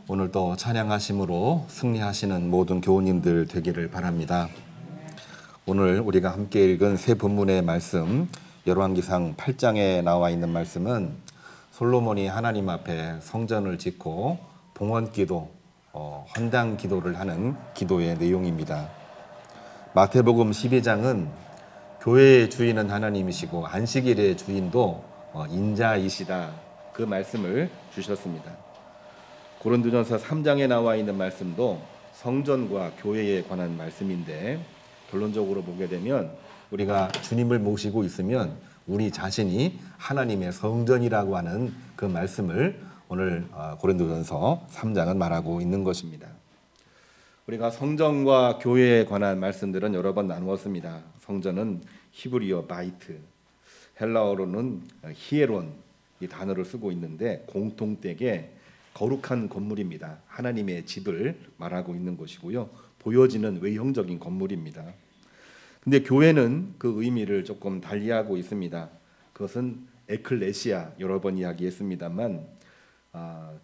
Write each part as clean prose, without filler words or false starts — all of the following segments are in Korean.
오늘도 찬양하심으로 승리하시는 모든 교우님들 되기를 바랍니다. 오늘 우리가 함께 읽은 세 본문의 말씀, 열왕기상 8장에 나와 있는 말씀은 솔로몬이 하나님 앞에 성전을 짓고 봉헌기도, 헌당 기도를 하는 기도의 내용입니다. 마태복음 12장은 교회의 주인은 하나님이시고 안식일의 주인도 인자이시다, 그 말씀을 주셨습니다. 고린도전서 3장에 나와 있는 말씀도 성전과 교회에 관한 말씀인데, 결론적으로 보게 되면 우리가 주님을 모시고 있으면 우리 자신이 하나님의 성전이라고 하는 그 말씀을 오늘 고린도전서 3장은 말하고 있는 것입니다. 우리가 성전과 교회에 관한 말씀들은 여러 번 나누었습니다. 성전은 히브리어 바이트, 헬라어로는 히에론, 이 단어를 쓰고 있는데 공통되게 거룩한 건물입니다. 하나님의 집을 말하고 있는 것이고요. 보여지는 외형적인 건물입니다. 근데 교회는 그 의미를 조금 달리하고 있습니다. 그것은 에클레시아, 여러 번 이야기했습니다만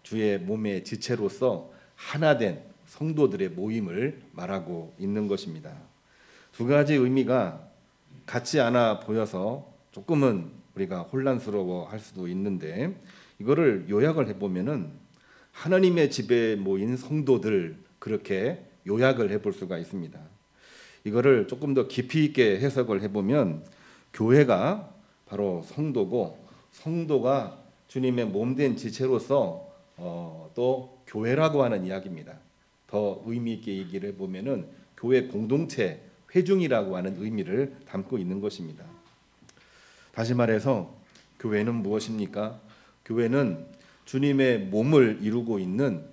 주의 몸의 지체로서 하나된 성도들의 모임을 말하고 있는 것입니다. 두 가지 의미가 같지 않아 보여서 조금은 우리가 혼란스러워 할 수도 있는데, 이거를 요약을 해보면은 하나님의 집에 모인 성도들, 그렇게 요약을 해볼 수가 있습니다. 이거를 조금 더 깊이 있게 해석을 해보면 교회가 바로 성도고, 성도가 주님의 몸된 지체로서 또 교회라고 하는 이야기입니다. 더 의미 있게 얘기를 해보면은 교회 공동체, 회중이라고 하는 의미를 담고 있는 것입니다. 다시 말해서 교회는 무엇입니까? 교회는 주님의 몸을 이루고 있는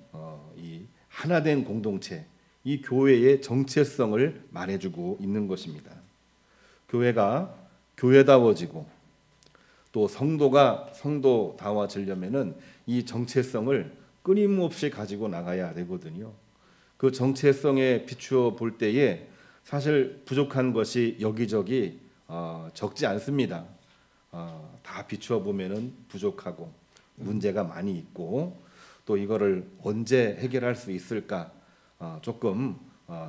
이 하나된 공동체, 이 교회의 정체성을 말해주고 있는 것입니다. 교회가 교회다워지고 또 성도가 성도다워지려면은 이 정체성을 끊임없이 가지고 나가야 되거든요. 그 정체성에 비추어 볼 때에 사실 부족한 것이 여기저기 적지 않습니다. 다 비추어 보면은 부족하고 문제가 많이 있고, 또 이거를 언제 해결할 수 있을까 조금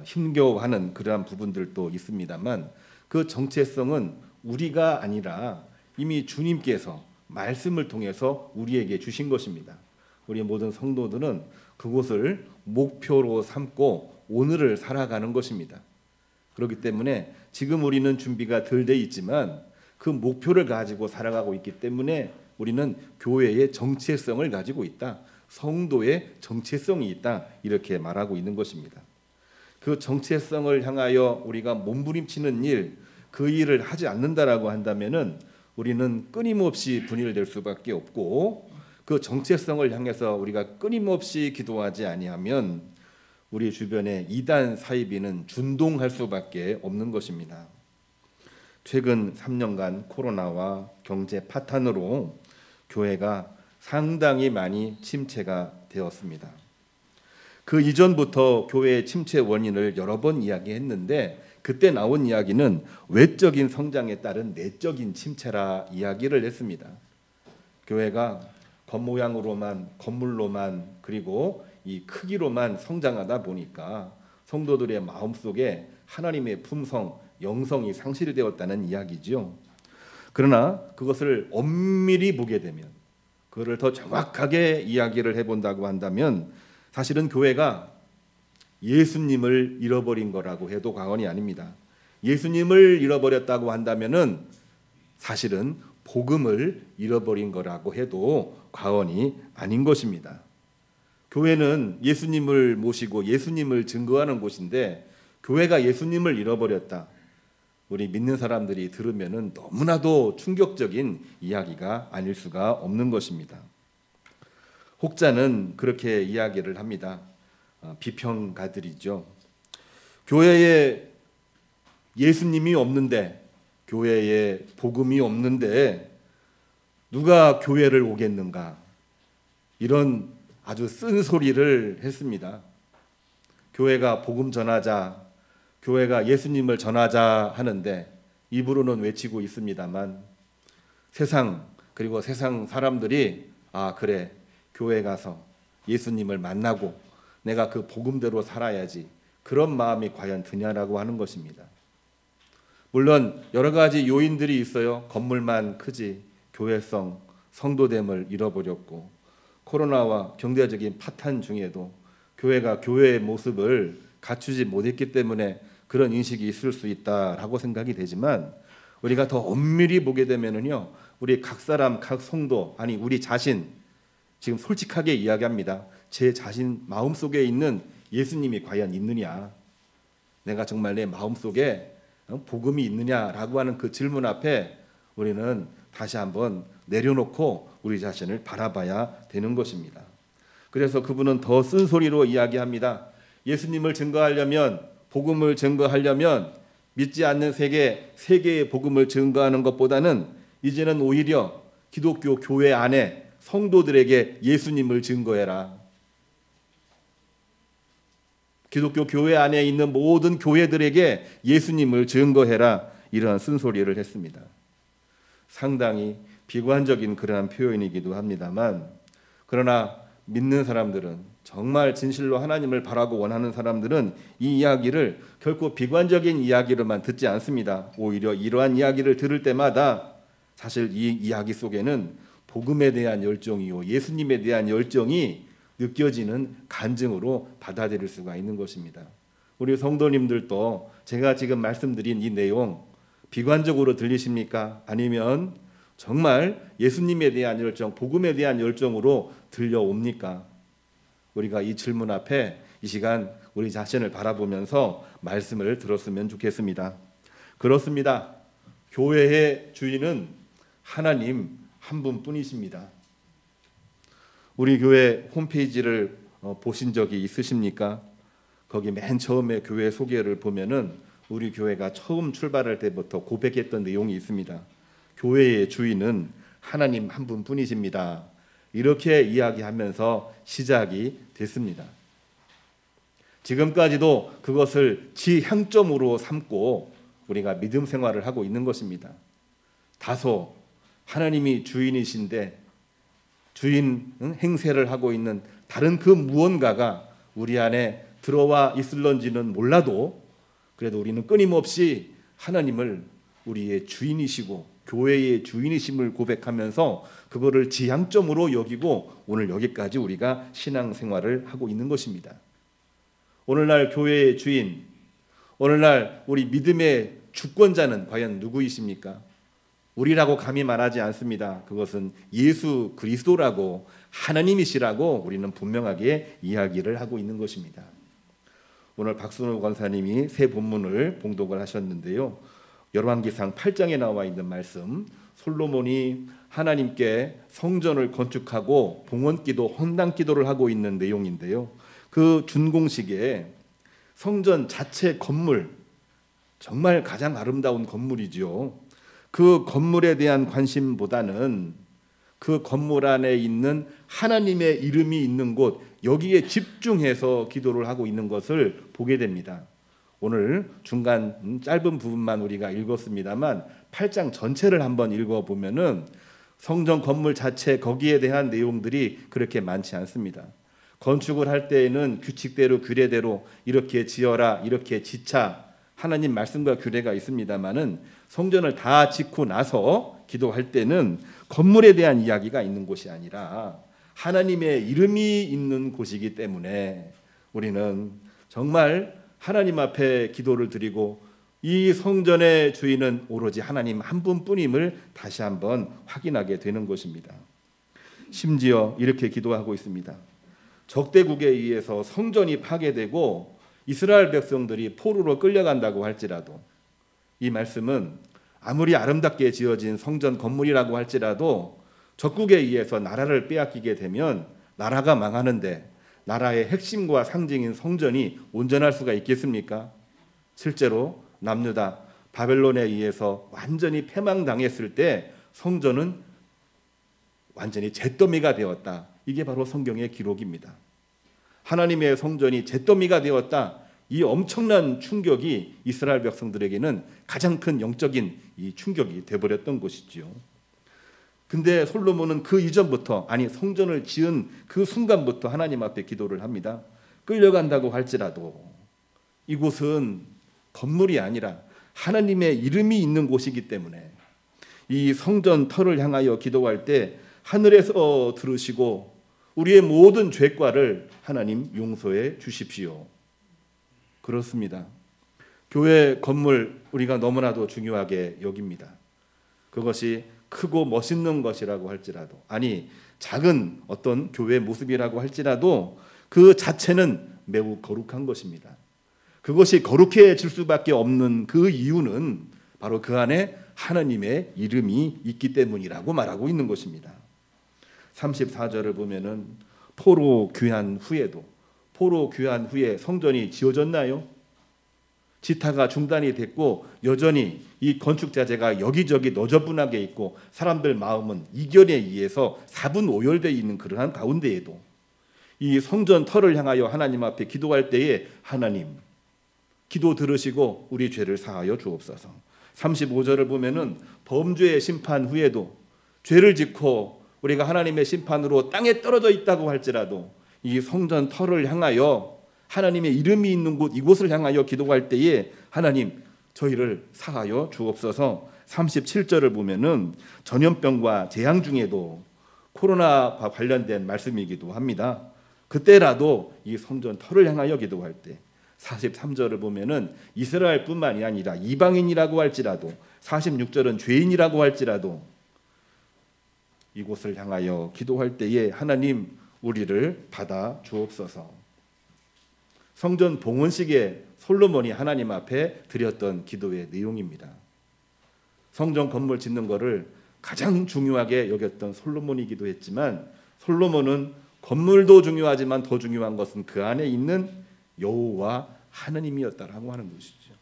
힘겨워하는 그러한 부분들도 있습니다만, 그 정체성은 우리가 아니라 이미 주님께서 말씀을 통해서 우리에게 주신 것입니다. 우리 모든 성도들은 그곳을 목표로 삼고 오늘을 살아가는 것입니다. 그렇기 때문에 지금 우리는 준비가 덜 돼 있지만 그 목표를 가지고 살아가고 있기 때문에 우리는 교회의 정체성을 가지고 있다, 성도의 정체성이 있다, 이렇게 말하고 있는 것입니다. 그 정체성을 향하여 우리가 몸부림치는 일, 그 일을 하지 않는다라고 한다면은 우리는 끊임없이 분열될 수밖에 없고, 그 정체성을 향해서 우리가 끊임없이 기도하지 아니하면 우리 주변에 이단 사이비는 준동할 수밖에 없는 것입니다. 최근 3년간 코로나와 경제 파탄으로 교회가 상당히 많이 침체가 되었습니다. 그 이전부터 교회의 침체 원인을 여러 번 이야기했는데, 그때 나온 이야기는 외적인 성장에 따른 내적인 침체라 이야기를 했습니다. 교회가 겉모양으로만, 건물로만, 그리고 이 크기로만 성장하다 보니까 성도들의 마음속에 하나님의 품성, 영성이 상실되었다는 이야기죠. 그러나 그것을 엄밀히 보게 되면, 그거를 더 정확하게 이야기를 해본다고 한다면, 사실은 교회가 예수님을 잃어버린 거라고 해도 과언이 아닙니다. 예수님을 잃어버렸다고 한다면은 사실은 복음을 잃어버린 거라고 해도 과언이 아닌 것입니다. 교회는 예수님을 모시고 예수님을 증거하는 곳인데, 교회가 예수님을 잃어버렸다, 우리 믿는 사람들이 들으면은 너무나도 충격적인 이야기가 아닐 수가 없는 것입니다. 혹자는 그렇게 이야기를 합니다. 비평가들이죠. 교회에 예수님이 없는데, 교회에 복음이 없는데 누가 교회를 오겠는가, 이런 아주 쓴소리를 했습니다. 교회가 복음 전하자, 교회가 예수님을 전하자 하는데 입으로는 외치고 있습니다만, 세상, 그리고 세상 사람들이 그래, 교회 가서 예수님을 만나고 내가 그 복음대로 살아야지, 그런 마음이 과연 드냐라고 하는 것입니다. 물론 여러 가지 요인들이 있어요. 건물만 크지 교회성, 성도됨을 잃어버렸고, 코로나와 경제적인 파탄 중에도 교회가 교회의 모습을 갖추지 못했기 때문에 그런 인식이 있을 수 있다라고 생각이 되지만, 우리가 더 엄밀히 보게 되면은요, 우리 각 사람, 각 성도, 아니 우리 자신, 지금 솔직하게 이야기합니다. 제 자신 마음속에 있는 예수님이 과연 있느냐, 내가 정말 내 마음속에 복음이 있느냐라고 하는 그 질문 앞에 우리는 다시 한번 내려놓고 우리 자신을 바라봐야 되는 것입니다. 그래서 그분은 더 쓴소리로 이야기합니다. 예수님을 증거하려면, 복음을 증거하려면 믿지 않는 세계의 복음을 증거하는 것보다는 이제는 오히려 기독교 교회 안에 성도들에게 예수님을 증거해라. 기독교 교회 안에 있는 모든 교회들에게 예수님을 증거해라. 이러한 쓴소리를 했습니다. 상당히 비관적인 그러한 표현이기도 합니다만, 그러나 믿는 사람들은, 정말 진실로 하나님을 바라고 원하는 사람들은 이 이야기를 결코 비관적인 이야기로만 듣지 않습니다. 오히려 이러한 이야기를 들을 때마다 사실 이 이야기 속에는 복음에 대한 열정이요, 예수님에 대한 열정이 느껴지는 간증으로 받아들일 수가 있는 것입니다. 우리 성도님들도 제가 지금 말씀드린 이 내용 비관적으로 들리십니까? 아니면 정말 예수님에 대한 열정, 복음에 대한 열정으로 들려옵니까? 우리가 이 질문 앞에 이 시간 우리 자신을 바라보면서 말씀을 들었으면 좋겠습니다. 그렇습니다. 교회의 주인은 하나님 한 분뿐이십니다. 우리 교회 홈페이지를 보신 적이 있으십니까? 거기 맨 처음에 교회 소개를 보면은 우리 교회가 처음 출발할 때부터 고백했던 내용이 있습니다. 교회의 주인은 하나님 한 분뿐이십니다. 이렇게 이야기하면서 시작이 됐습니다. 지금까지도 그것을 지향점으로 삼고 우리가 믿음 생활을 하고 있는 것입니다. 다소 하나님이 주인이신데 주인 행세를 하고 있는 다른 그 무언가가 우리 안에 들어와 있을런지는 몰라도, 그래도 우리는 끊임없이 하나님을 우리의 주인이시고 교회의 주인이심을 고백하면서 그거를 지향점으로 여기고 오늘 여기까지 우리가 신앙생활을 하고 있는 것입니다. 오늘날 교회의 주인, 오늘날 우리 믿음의 주권자는 과연 누구이십니까? 우리라고 감히 말하지 않습니다. 그것은 예수 그리스도라고, 하나님이시라고 우리는 분명하게 이야기를 하고 있는 것입니다. 오늘 박순호 권사님이 새 본문을 봉독을 하셨는데요, 열왕기상 8장에 나와 있는 말씀, 솔로몬이 하나님께 성전을 건축하고 봉헌기도, 헌당기도를 하고 있는 내용인데요, 그 준공식에 성전 자체 건물, 정말 가장 아름다운 건물이지요. 그 건물에 대한 관심보다는 그 건물 안에 있는 하나님의 이름이 있는 곳, 여기에 집중해서 기도를 하고 있는 것을 보게 됩니다. 오늘 중간 짧은 부분만 우리가 읽었습니다만 8장 전체를 한번 읽어보면은 성전 건물 자체, 거기에 대한 내용들이 그렇게 많지 않습니다. 건축을 할 때에는 규칙대로 규례대로 이렇게 지어라, 이렇게 지차, 하나님 말씀과 규례가 있습니다만은 성전을 다 짓고 나서 기도할 때는 건물에 대한 이야기가 있는 곳이 아니라 하나님의 이름이 있는 곳이기 때문에 우리는 정말 하나님 앞에 기도를 드리고 이 성전의 주인은 오로지 하나님 한 분뿐임을 다시 한번 확인하게 되는 것입니다. 심지어 이렇게 기도하고 있습니다. 적대국에 의해서 성전이 파괴되고 이스라엘 백성들이 포로로 끌려간다고 할지라도, 이 말씀은 아무리 아름답게 지어진 성전 건물이라고 할지라도 적국에 의해서 나라를 빼앗기게 되면 나라가 망하는데 나라의 핵심과 상징인 성전이 온전할 수가 있겠습니까? 실제로 남유다 바벨론에 의해서 완전히 패망당했을 때 성전은 완전히 잿더미가 되었다. 이게 바로 성경의 기록입니다. 하나님의 성전이 잿더미가 되었다. 이 엄청난 충격이 이스라엘 백성들에게는 가장 큰 영적인 이 충격이 되어버렸던 것이지요. 근데 솔로몬은 그 이전부터, 아니 성전을 지은 그 순간부터 하나님 앞에 기도를 합니다. 끌려간다고 할지라도 이곳은 건물이 아니라 하나님의 이름이 있는 곳이기 때문에 이 성전 터를 향하여 기도할 때 하늘에서 들으시고 우리의 모든 죄과를 하나님 용서해 주십시오. 그렇습니다. 교회 건물 우리가 너무나도 중요하게 여깁니다. 그것이 크고 멋있는 것이라고 할지라도, 아니 작은 어떤 교회 모습이라고 할지라도 그 자체는 매우 거룩한 것입니다. 그것이 거룩해질 수밖에 없는 그 이유는 바로 그 안에 하나님의 이름이 있기 때문이라고 말하고 있는 것입니다. 34절을 보면은 포로 귀환 후에 성전이 지어졌나요? 지타가 중단이 됐고 여전히 이 건축 자재가 여기저기 너저분하게 있고 사람들 마음은 이견에 의해서 사분오열되어 있는 그러한 가운데에도 이 성전 터를 향하여 하나님 앞에 기도할 때에 하나님 기도 들으시고 우리 죄를 사하여 주옵소서. 35절을 보면은 범죄의 심판 후에도 죄를 짓고 우리가 하나님의 심판으로 땅에 떨어져 있다고 할지라도 이 성전 터를 향하여 하나님의 이름이 있는 곳 이곳을 향하여 기도할 때에 하나님 저희를 사하여 주옵소서. 37절을 보면은 전염병과 재앙 중에도 코로나와 관련된 말씀이기도 합니다. 그때라도 이 성전 터를 향하여 기도할 때 43절을 보면은 이스라엘뿐만이 아니라 이방인이라고 할지라도 46절은 죄인이라고 할지라도 이곳을 향하여 기도할 때에 하나님 우리를 받아 주옵소서. 성전 봉헌식에 솔로몬이 하나님 앞에 드렸던 기도의 내용입니다. 성전 건물 짓는 것을 가장 중요하게 여겼던 솔로몬이기도 했지만 솔로몬은 건물도 중요하지만 더 중요한 것은 그 안에 있는 여호와 하나님이었다라고 하는 것이죠.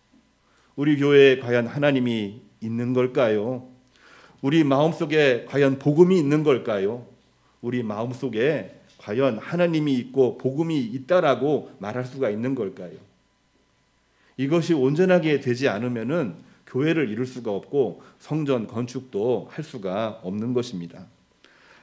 우리 교회에 과연 하나님이 있는 걸까요? 우리 마음속에 과연 복음이 있는 걸까요? 우리 마음속에 과연 하나님이 있고 복음이 있다라고 말할 수가 있는 걸까요? 이것이 온전하게 되지 않으면은 교회를 이룰 수가 없고 성전 건축도 할 수가 없는 것입니다.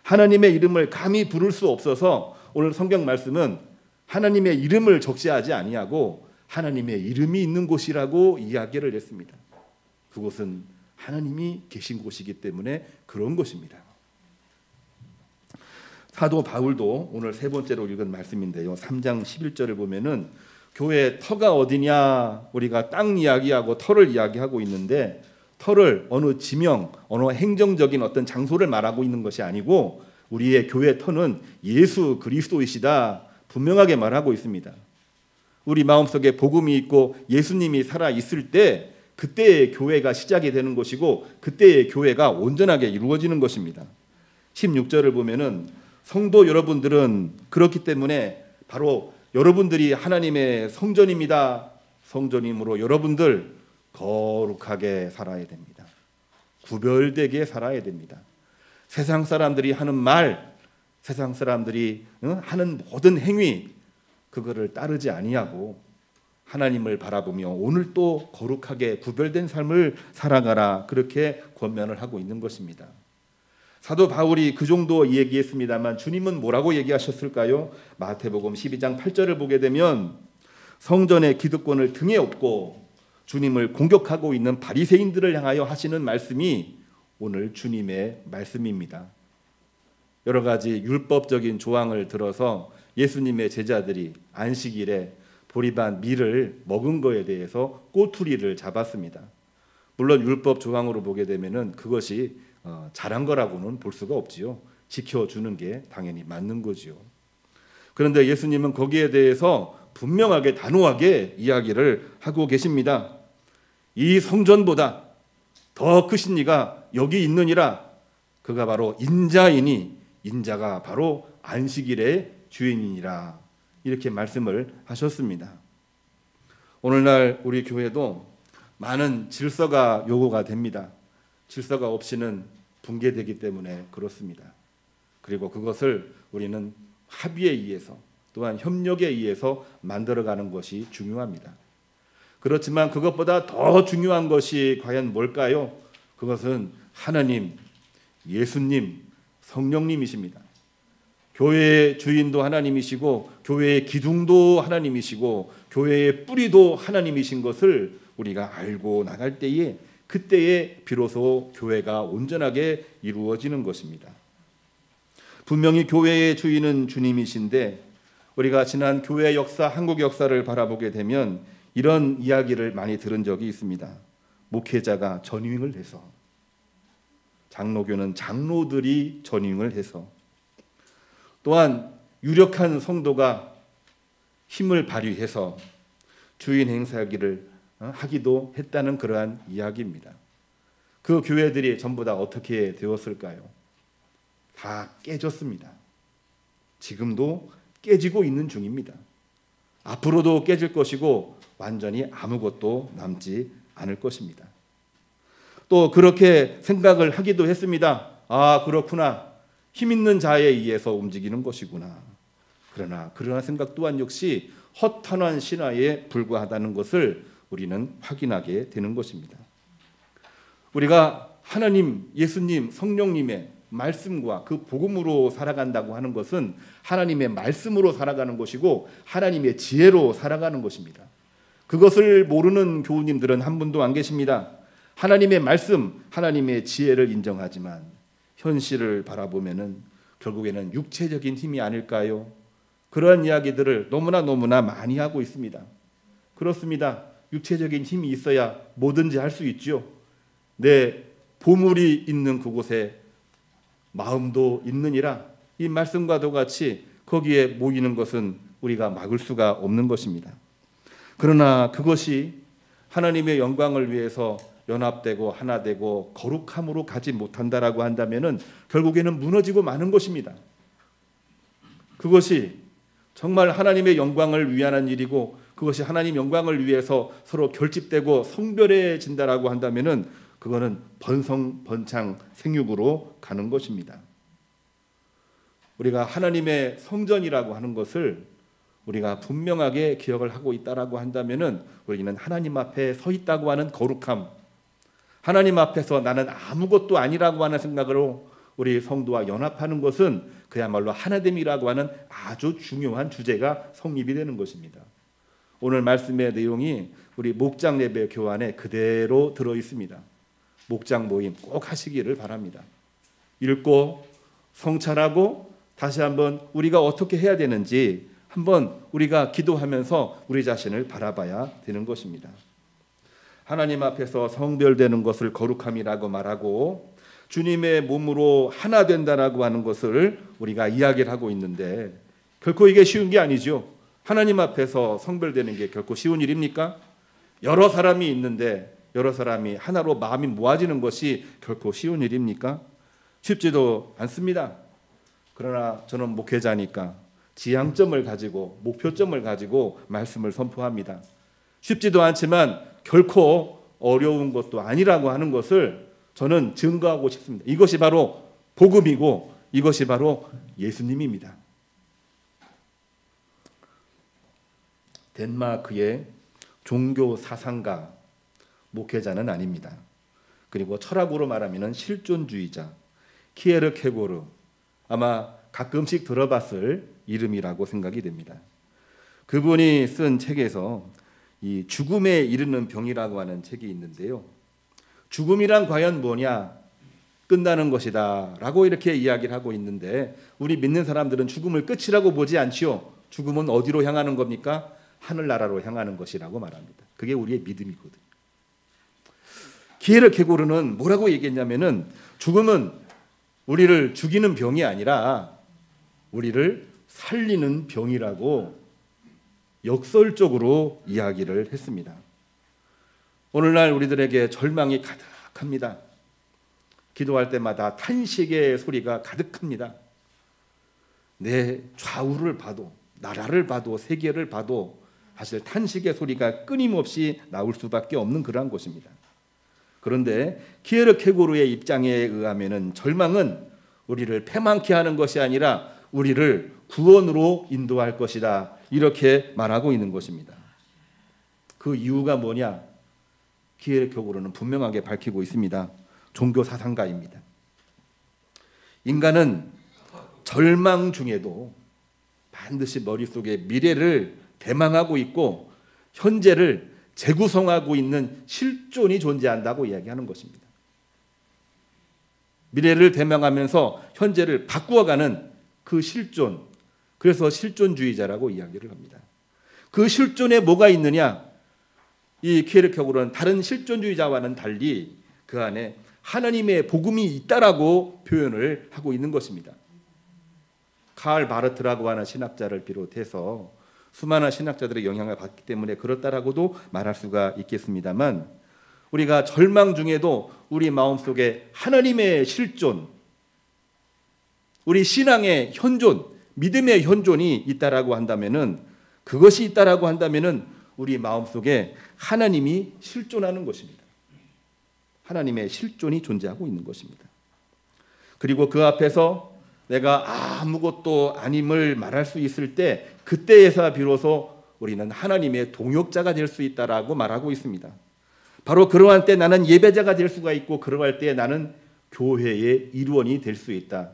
하나님의 이름을 감히 부를 수 없어서 오늘 성경 말씀은 하나님의 이름을 적시하지 아니하고 하나님의 이름이 있는 곳이라고 이야기를 했습니다. 그곳은 하나님이 계신 곳이기 때문에 그런 것입니다. 사도 바울도 오늘 세 번째로 읽은 말씀인데요. 3장 11절을 보면은 교회 터가 어디냐, 우리가 땅 이야기하고 터를 이야기하고 있는데 터를 어느 지명, 어느 행정적인 어떤 장소를 말하고 있는 것이 아니고 우리의 교회 터는 예수 그리스도이시다 분명하게 말하고 있습니다. 우리 마음속에 복음이 있고 예수님이 살아 있을 때 그때의 교회가 시작이 되는 것이고 그때의 교회가 온전하게 이루어지는 것입니다. 16절을 보면은 성도 여러분들은 그렇기 때문에 바로 여러분들이 하나님의 성전입니다. 성전이므로 여러분들 거룩하게 살아야 됩니다. 구별되게 살아야 됩니다. 세상 사람들이 하는 말, 세상 사람들이 하는 모든 행위 그거를 따르지 아니하고 하나님을 바라보며 오늘 또 거룩하게 구별된 삶을 살아가라 그렇게 권면을 하고 있는 것입니다. 사도 바울이 그 정도 얘기했습니다만 주님은 뭐라고 얘기하셨을까요? 마태복음 12장 8절을 보게 되면 성전의 기득권을 등에 업고 주님을 공격하고 있는 바리새인들을 향하여 하시는 말씀이 오늘 주님의 말씀입니다. 여러 가지 율법적인 조항을 들어서 예수님의 제자들이 안식일에 보리반 밀을 먹은 거에 대해서 꼬투리를 잡았습니다. 물론 율법 조항으로 보게 되면은 그것이 잘한 거라고는 볼 수가 없지요. 지켜주는 게 당연히 맞는 거지요. 그런데 예수님은 거기에 대해서 분명하게 단호하게 이야기를 하고 계십니다. 이 성전보다 더 크신 이가 여기 있느니라. 그가 바로 인자이니 인자가 바로 안식일의 주인이니라. 이렇게 말씀을 하셨습니다. 오늘날 우리 교회도 많은 질서가 요구가 됩니다. 질서가 없이는 붕괴되기 때문에 그렇습니다. 그리고 그것을 우리는 합의에 의해서 또한 협력에 의해서 만들어가는 것이 중요합니다. 그렇지만 그것보다 더 중요한 것이 과연 뭘까요? 그것은 하나님, 예수님, 성령님이십니다. 교회의 주인도 하나님이시고 교회의 기둥도 하나님이시고 교회의 뿌리도 하나님이신 것을 우리가 알고 나갈 때에 그때에 비로소 교회가 온전하게 이루어지는 것입니다. 분명히 교회의 주인은 주님이신데 우리가 지난 교회 역사, 한국 역사를 바라보게 되면 이런 이야기를 많이 들은 적이 있습니다. 목회자가 전임을 해서, 장로교는 장로들이 전임을 해서, 또한 유력한 성도가 힘을 발휘해서 주인 행사하기를 하기도 했다는 그러한 이야기입니다. 그 교회들이 전부 다 어떻게 되었을까요? 다 깨졌습니다. 지금도 깨지고 있는 중입니다. 앞으로도 깨질 것이고 완전히 아무것도 남지 않을 것입니다. 또 그렇게 생각을 하기도 했습니다. 아, 그렇구나. 힘 있는 자에 의해서 움직이는 것이구나. 그러나 생각 또한 역시 허탄한 신화에 불과하다는 것을 우리는 확인하게 되는 것입니다. 우리가 하나님, 예수님, 성령님의 말씀과 그 복음으로 살아간다고 하는 것은 하나님의 말씀으로 살아가는 것이고 하나님의 지혜로 살아가는 것입니다. 그것을 모르는 교우님들은 한 분도 안 계십니다. 하나님의 말씀, 하나님의 지혜를 인정하지만 현실을 바라보면은 결국에는 육체적인 힘이 아닐까요? 그러한 이야기들을 너무나 많이 하고 있습니다. 그렇습니다. 육체적인 힘이 있어야 뭐든지 할 수 있죠. 내 보물이 있는 그곳에 마음도 있느니라. 이 말씀과도 같이 거기에 모이는 것은 우리가 막을 수가 없는 것입니다. 그러나 그것이 하나님의 영광을 위해서 연합되고 하나되고 거룩함으로 가지 못한다라고 한다면은 결국에는 무너지고 마는 것입니다. 그것이 정말 하나님의 영광을 위한 일이고 그것이 하나님 영광을 위해서 서로 결집되고 성별해진다라고 한다면은 그거는 번성번창 생육으로 가는 것입니다. 우리가 하나님의 성전이라고 하는 것을 우리가 분명하게 기억을 하고 있다라고 한다면은 우리는 하나님 앞에 서 있다고 하는 거룩함, 하나님 앞에서 나는 아무것도 아니라고 하는 생각으로 우리 성도와 연합하는 것은 그야말로 하나됨이라고 하는 아주 중요한 주제가 성립이 되는 것입니다. 오늘 말씀의 내용이 우리 목장 예배 교환에 그대로 들어 있습니다. 목장 모임 꼭 하시기를 바랍니다. 읽고 성찰하고 다시 한번 우리가 어떻게 해야 되는지 한번 우리가 기도하면서 우리 자신을 바라봐야 되는 것입니다. 하나님 앞에서 성별되는 것을 거룩함이라고 말하고 주님의 몸으로 하나 된다라고 하는 것을 우리가 이야기를 하고 있는데 결코 이게 쉬운 게 아니죠. 하나님 앞에서 성별되는 게 결코 쉬운 일입니까? 여러 사람이 있는데 여러 사람이 하나로 마음이 모아지는 것이 결코 쉬운 일입니까? 쉽지도 않습니다. 그러나 저는 목회자니까 지향점을 가지고 목표점을 가지고 말씀을 선포합니다. 쉽지도 않지만 결코 어려운 것도 아니라고 하는 것을 저는 증거하고 싶습니다. 이것이 바로 복음이고 이것이 바로 예수님입니다. 덴마크의 종교 사상가, 목회자는 아닙니다. 그리고 철학으로 말하면 실존주의자 키에르케고르, 아마 가끔씩 들어봤을 이름이라고 생각이 됩니다. 그분이 쓴 책에서 이 죽음에 이르는 병이라고 하는 책이 있는데요. 죽음이란 과연 뭐냐? 끝나는 것이다 라고 이렇게 이야기를 하고 있는데 우리 믿는 사람들은 죽음을 끝이라고 보지 않지요. 죽음은 어디로 향하는 겁니까? 하늘나라로 향하는 것이라고 말합니다. 그게 우리의 믿음이거든요. 키에르케고르는 뭐라고 얘기했냐면은 죽음은 우리를 죽이는 병이 아니라 우리를 살리는 병이라고 역설적으로 이야기를 했습니다. 오늘날 우리들에게 절망이 가득합니다. 기도할 때마다 탄식의 소리가 가득합니다. 내 좌우를 봐도 나라를 봐도 세계를 봐도 사실 탄식의 소리가 끊임없이 나올 수밖에 없는 그러한 곳입니다. 그런데 키에르케고르의 입장에 의하면은 절망은 우리를 패망케 하는 것이 아니라 우리를 구원으로 인도할 것이다. 이렇게 말하고 있는 것입니다. 그 이유가 뭐냐? 키에르케고르는 분명하게 밝히고 있습니다. 종교 사상가입니다. 인간은 절망 중에도 반드시 머릿속에 미래를 대망하고 있고 현재를 재구성하고 있는 실존이 존재한다고 이야기하는 것입니다. 미래를 대망하면서 현재를 바꾸어가는 그 실존, 그래서 실존주의자라고 이야기를 합니다. 그 실존에 뭐가 있느냐? 이 키에르케고르는 다른 실존주의자와는 달리 그 안에 하나님의 복음이 있다라고 표현을 하고 있는 것입니다. 칼 바르트라고 하는 신학자를 비롯해서 수많은 신학자들의 영향을 받기 때문에 그렇다라고도 말할 수가 있겠습니다만, 우리가 절망 중에도 우리 마음속에 하나님의 실존, 우리 신앙의 현존, 믿음의 현존이 있다라고 한다면은, 그것이 있다라고 한다면은 우리 마음속에 하나님이 실존하는 것입니다. 하나님의 실존이 존재하고 있는 것입니다. 그리고 그 앞에서 내가 아무것도 아님을 말할 수 있을 때, 그때에서 비로소 우리는 하나님의 동역자가 될 수 있다라고 말하고 있습니다. 바로 그러한 때 나는 예배자가 될 수가 있고, 그러할 때 나는 교회의 일원이 될 수 있다.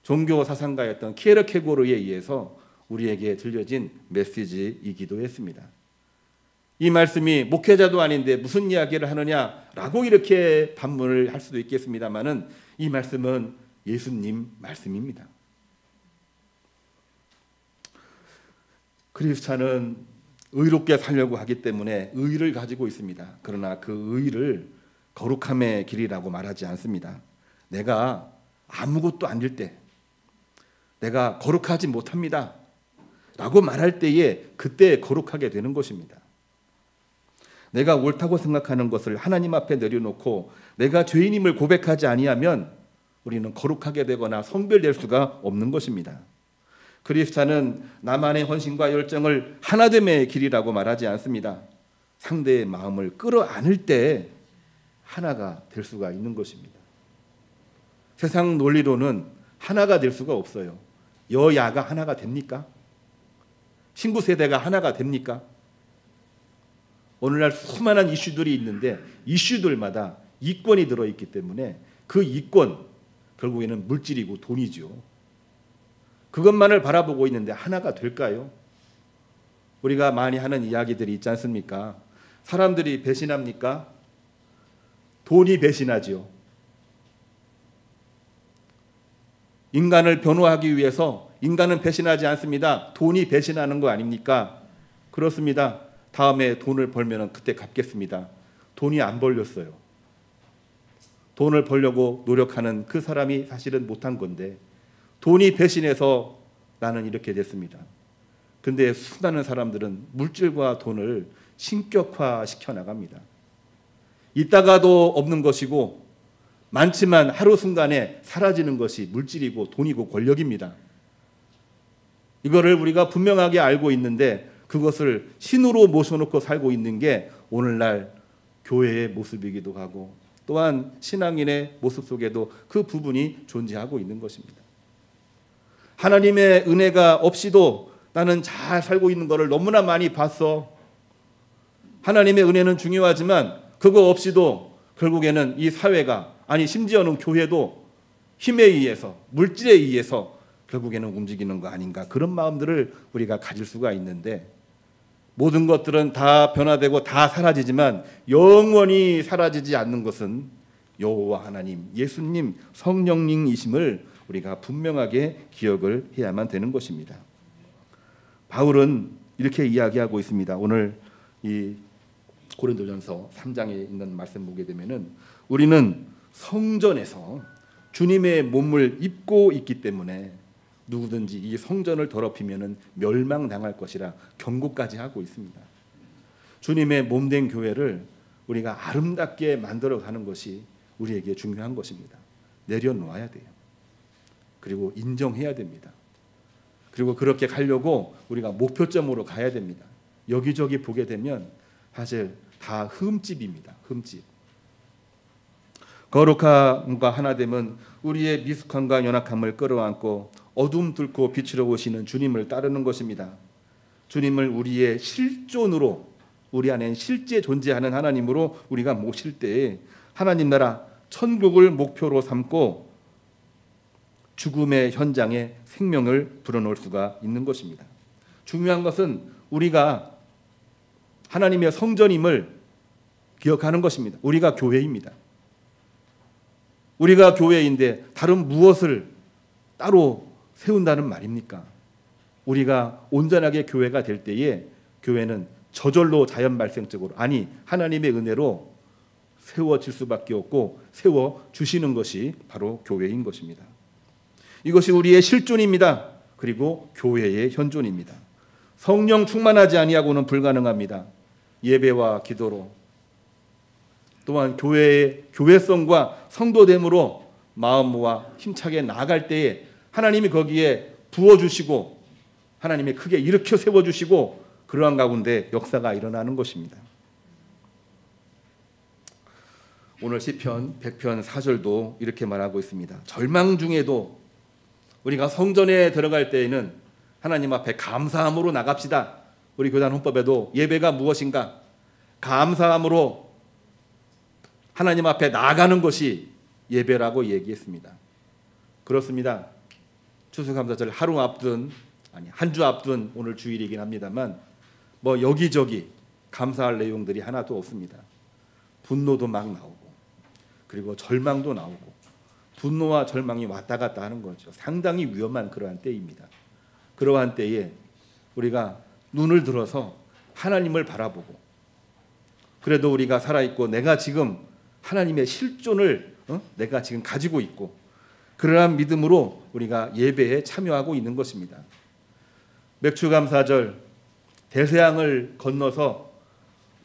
종교 사상가였던 키에르케고르에 의해서 우리에게 들려진 메시지이기도 했습니다. 이 말씀이 목회자도 아닌데 무슨 이야기를 하느냐라고 이렇게 반문을 할 수도 있겠습니다만은, 이 말씀은 예수님 말씀입니다. 크리스찬은 의롭게 살려고 하기 때문에 의를 가지고 있습니다. 그러나 그 의를 거룩함의 길이라고 말하지 않습니다. 내가 아무것도 아닐 때, 내가 거룩하지 못합니다 라고 말할 때에 그때 거룩하게 되는 것입니다. 내가 옳다고 생각하는 것을 하나님 앞에 내려놓고 내가 죄인임을 고백하지 아니하면 우리는 거룩하게 되거나 성별될 수가 없는 것입니다. 크리스찬은 나만의 헌신과 열정을 하나됨의 길이라고 말하지 않습니다. 상대의 마음을 끌어안을 때 하나가 될 수가 있는 것입니다. 세상 논리로는 하나가 될 수가 없어요. 여야가 하나가 됩니까? 신구 세대가 하나가 됩니까? 오늘날 수많은 이슈들이 있는데 이슈들마다 이권이 들어있기 때문에 그 이권, 결국에는 물질이고 돈이죠. 그것만을 바라보고 있는데 하나가 될까요? 우리가 많이 하는 이야기들이 있지 않습니까? 사람들이 배신합니까? 돈이 배신하지요. 인간을 변호하기 위해서 인간은 배신하지 않습니다. 돈이 배신하는 거 아닙니까? 그렇습니다. 다음에 돈을 벌면 그때 갚겠습니다. 돈이 안 벌렸어요. 돈을 벌려고 노력하는 그 사람이 사실은 못한 건데, 돈이 배신해서 나는 이렇게 됐습니다. 근데 수많은 사람들은 물질과 돈을 신격화시켜 나갑니다. 있다가도 없는 것이고, 많지만 하루 순간에 사라지는 것이 물질이고 돈이고 권력입니다. 이거를 우리가 분명하게 알고 있는데, 그것을 신으로 모셔놓고 살고 있는 게 오늘날 교회의 모습이기도 하고, 또한 신앙인의 모습 속에도 그 부분이 존재하고 있는 것입니다. 하나님의 은혜가 없이도 나는 잘 살고 있는 것을 너무나 많이 봤어. 하나님의 은혜는 중요하지만 그거 없이도 결국에는 이 사회가, 아니 심지어는 교회도 힘에 의해서, 물질에 의해서 결국에는 움직이는 거 아닌가, 그런 마음들을 우리가 가질 수가 있는데, 모든 것들은 다 변화되고 다 사라지지만 영원히 사라지지 않는 것은 여호와 하나님, 예수님, 성령님이심을 우리가 분명하게 기억을 해야만 되는 것입니다. 바울은 이렇게 이야기하고 있습니다. 오늘 이 고린도전서 3장에 있는 말씀 보게 되면은, 우리는 성전에서 주님의 몸을 입고 있기 때문에 누구든지 이 성전을 더럽히면은 멸망당할 것이라 경고까지 하고 있습니다. 주님의 몸된 교회를 우리가 아름답게 만들어 가는 것이 우리에게 중요한 것입니다. 내려놓아야 돼요. 그리고 인정해야 됩니다. 그리고 그렇게 가려고 우리가 목표점으로 가야 됩니다. 여기저기 보게 되면 사실 다 흠집입니다. 흠집. 거룩함과 하나됨은 우리의 미숙함과 연약함을 끌어안고 어둠 뚫고 빛으로 오시는 주님을 따르는 것입니다. 주님을 우리의 실존으로, 우리 안에 실제 존재하는 하나님으로 우리가 모실 때에 하나님 나라 천국을 목표로 삼고 죽음의 현장에 생명을 불어넣을 수가 있는 것입니다. 중요한 것은 우리가 하나님의 성전임을 기억하는 것입니다. 우리가 교회입니다. 우리가 교회인데 다른 무엇을 따로 세운다는 말입니까? 우리가 온전하게 교회가 될 때에 교회는 저절로 자연 발생적으로, 아니 하나님의 은혜로 세워질 수밖에 없고 세워주시는 것이 바로 교회인 것입니다. 이것이 우리의 실존입니다. 그리고 교회의 현존입니다. 성령 충만하지 아니하고는 불가능합니다. 예배와 기도로, 또한 교회의 교회성과 성도됨으로 마음 모아 힘차게 나아갈 때에 하나님이 거기에 부어주시고 하나님이 크게 일으켜 세워주시고 그러한 가운데 역사가 일어나는 것입니다. 오늘 시편 100편 4절도 이렇게 말하고 있습니다. 절망 중에도 우리가 성전에 들어갈 때에는 하나님 앞에 감사함으로 나갑시다. 우리 교단 헌법에도 예배가 무엇인가? 감사함으로 하나님 앞에 나아가는 것이 예배라고 얘기했습니다. 그렇습니다. 추수감사절 하루 앞둔, 아니 한 주 앞둔 오늘 주일이긴 합니다만 뭐 여기저기 감사할 내용들이 하나도 없습니다. 분노도 막 나오고 그리고 절망도 나오고 분노와 절망이 왔다 갔다 하는 거죠. 상당히 위험한 그러한 때입니다. 그러한 때에 우리가 눈을 들어서 하나님을 바라보고, 그래도 우리가 살아있고 내가 지금 하나님의 실존을 내가 지금 가지고 있고 그러한 믿음으로 우리가 예배에 참여하고 있는 것입니다. 맥주감사절 대서양을 건너서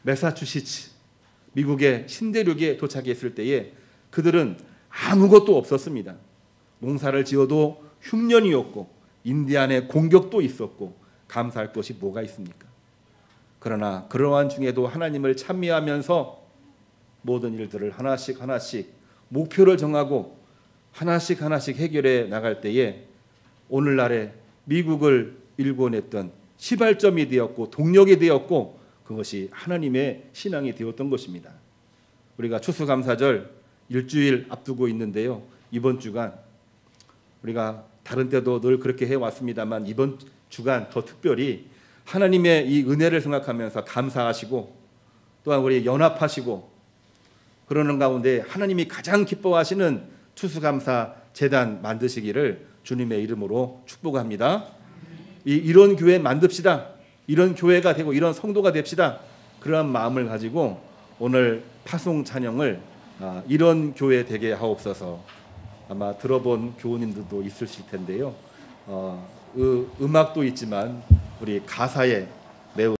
매사추세츠 미국의 신대륙에 도착했을 때에 그들은 아무것도 없었습니다. 농사를 지어도 흉년이었고 인디안의 공격도 있었고 감사할 것이 뭐가 있습니까? 그러나 그러한 중에도 하나님을 찬미하면서 모든 일들을 하나씩 하나씩 목표를 정하고 하나씩 하나씩 해결해 나갈 때에 오늘날의 미국을 일궈냈던 시발점이 되었고 동력이 되었고 그것이 하나님의 신앙이 되었던 것입니다. 우리가 추수감사절 일주일 앞두고 있는데요. 이번 주간 우리가 다른 때도 늘 그렇게 해왔습니다만 이번 주간 더 특별히 하나님의 이 은혜를 생각하면서 감사하시고 또한 우리 연합하시고 그러는 가운데 하나님이 가장 기뻐하시는 추수감사 제단 만드시기를 주님의 이름으로 축복합니다. 이런 교회 만듭시다. 이런 교회가 되고 이런 성도가 됩시다. 그러한 마음을 가지고 오늘 파송 찬양을 이런 교회 되게 하옵소서. 아마 들어본 교우님들도 있으실 텐데요. 음악도 있지만 우리 가사에